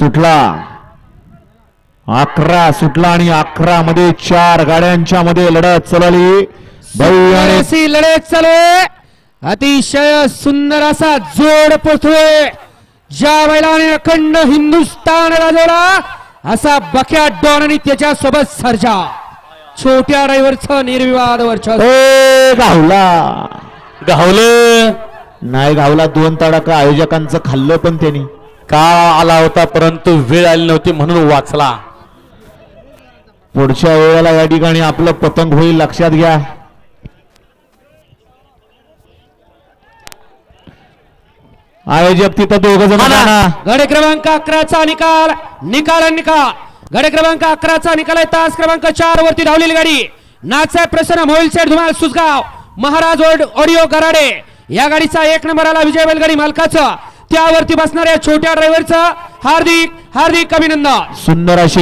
सुटला 11 सुटला आणि 11 मध्ये 4 गाड्यांच्या मध्ये लढत चालली अशी लढत चालू आहे. अतिशय सुंदर असा जोड पोचतोय. ज्या बैलाने अखंड हिंदुस्थान गाजवला असा बक्या डॉन आणि त्याच्या सोबत सर्जा. छोट्या ड्रायव्हरचं निर्विवाद वर्चस्व. गावलं नाही गावला 2 तडाखा आयोजकांचं खाल्लं पण त्यांनी. काळ आला होता परंतु वेळ आली नव्हती म्हणून वाचला. पुढच्या वेळेला या ठिकाणी आपलं पतंग होईल लक्षात घ्या. आयोजक तिथं 2 जण. गडे क्रमांक 11चा निकाल गडे क्रमांक 11चा निकाल आहे. तास क्रमांक 4 वरती धावलेली गाडी नाचा प्रसन्न मोबाईल सेट धुमाळ सुसगाव महाराज ऑडिओ गराडे या गाडीचा 1 नंबर आला. विजय बैलगाडी मालकाचं त्यावरती बसणाऱ्या छोट्या ड्रायव्हरचं हार्दिक अभिनंदन. सुंदर अशी